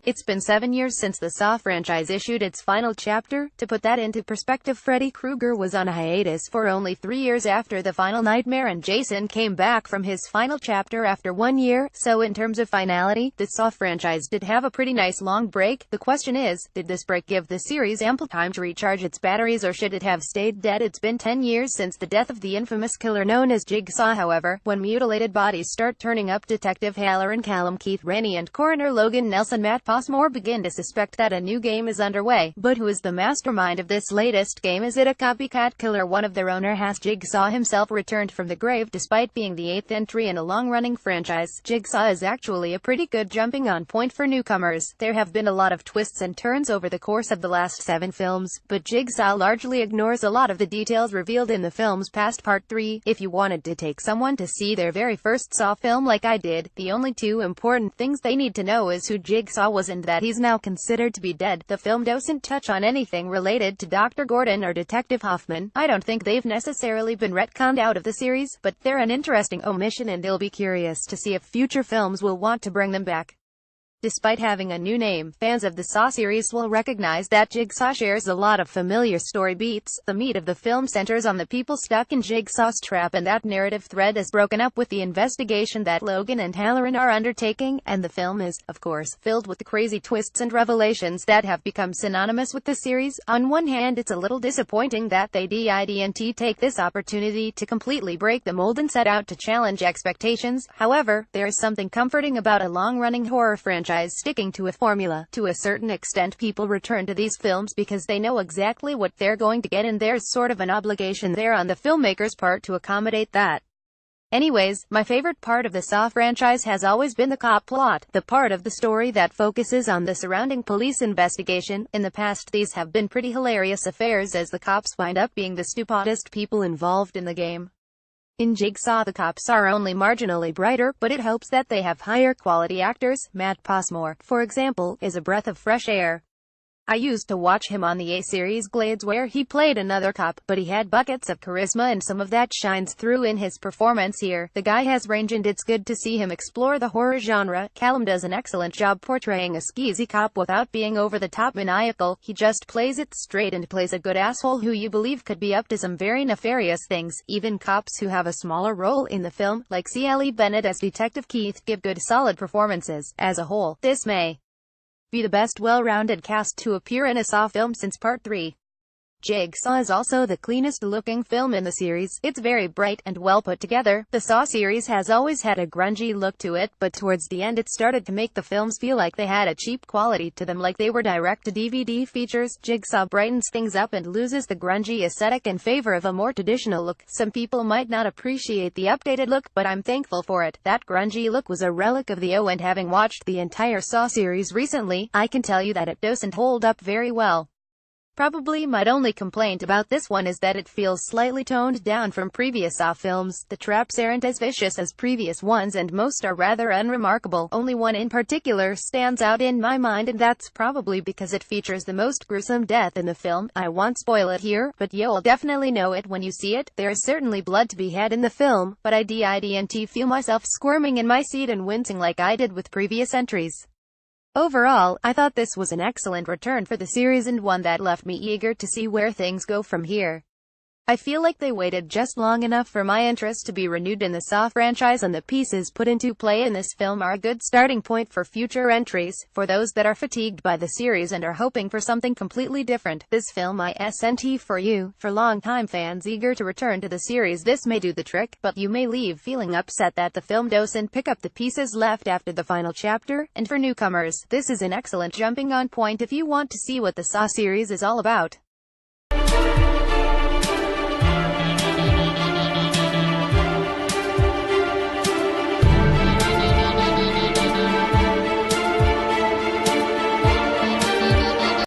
It's been 7 years since the Saw franchise issued its final chapter. To put that into perspective, Freddy Krueger was on a hiatus for only 3 years after the final nightmare, and Jason came back from his final chapter after 1 year. So in terms of finality, the Saw franchise did have a pretty nice long break. The question is, did this break give the series ample time to recharge its batteries, or should it have stayed dead? It's been 10 years since the death of the infamous killer known as Jigsaw. However, when mutilated bodies start turning up, Detective Halloran Callum, Keith Rainey, and Coroner Logan Nelson Matt Passmore begin to suspect that a new game is underway. But who is the mastermind of this latest game? Is it a copycat killer? One of their owner has Jigsaw himself returned from the grave. Despite being the 8th entry in a long-running franchise, Jigsaw is actually a pretty good jumping-on point for newcomers. There have been a lot of twists and turns over the course of the last 7 films, but Jigsaw largely ignores a lot of the details revealed in the films past Part 3. If you wanted to take someone to see their very first Saw film like I did, the only 2 important things they need to know is who Jigsaw was and that he's now considered to be dead. The film doesn't touch on anything related to Dr. Gordon or Detective Hoffman. I don't think they've necessarily been retconned out of the series, but they're an interesting omission, and you'll be curious to see if future films will want to bring them back. Despite having a new name, fans of the Saw series will recognize that Jigsaw shares a lot of familiar story beats. The meat of the film centers on the people stuck in Jigsaw's trap, and that narrative thread is broken up with the investigation that Logan and Halloran are undertaking, and the film is, of course, filled with the crazy twists and revelations that have become synonymous with the series. On one hand, it's a little disappointing that they didn't take this opportunity to completely break the mold and set out to challenge expectations. However, there is something comforting about a long-running horror franchise sticking to a formula. To a certain extent, people return to these films because they know exactly what they're going to get, and there's sort of an obligation there on the filmmaker's part to accommodate that. Anyways, my favorite part of the Saw franchise has always been the cop plot, the part of the story that focuses on the surrounding police investigation. In the past, these have been pretty hilarious affairs, as the cops wind up being the stupidest people involved in the game. In Jigsaw, the cops are only marginally brighter, but it helps that they have higher quality actors. Matt Passmore, for example, is a breath of fresh air. I used to watch him on the A-series Glades, where he played another cop, but he had buckets of charisma, and some of that shines through in his performance here. The guy has range, and it's good to see him explore the horror genre. Callum does an excellent job portraying a skeezy cop without being over-the-top maniacal. He just plays it straight and plays a good asshole who you believe could be up to some very nefarious things. Even cops who have a smaller role in the film, like C.L.E. Bennett as Detective Keith, give good solid performances. As a whole, this may be the best well-rounded cast to appear in a Saw film since Part 3. Jigsaw is also the cleanest-looking film in the series. It's very bright and well put together. The Saw series has always had a grungy look to it, but towards the end it started to make the films feel like they had a cheap quality to them, like they were direct-to-DVD features. Jigsaw brightens things up and loses the grungy aesthetic in favor of a more traditional look. Some people might not appreciate the updated look, but I'm thankful for it. That grungy look was a relic of the O, and having watched the entire Saw series recently, I can tell you that it doesn't hold up very well. Probably my only complaint about this one is that it feels slightly toned down from previous Saw films. The traps aren't as vicious as previous ones, and most are rather unremarkable. Only one in particular stands out in my mind, and that's probably because it features the most gruesome death in the film. I won't spoil it here, but you'll definitely know it when you see it. There's certainly blood to be had in the film, but I didn't feel myself squirming in my seat and wincing like I did with previous entries. Overall, I thought this was an excellent return for the series, and one that left me eager to see where things go from here. I feel like they waited just long enough for my interest to be renewed in the Saw franchise, and the pieces put into play in this film are a good starting point for future entries. For those that are fatigued by the series and are hoping for something completely different, this film isn't for you. For long-time fans eager to return to the series, this may do the trick, but you may leave feeling upset that the film doesn't pick up the pieces left after the final chapter. And for newcomers, this is an excellent jumping-on point if you want to see what the Saw series is all about.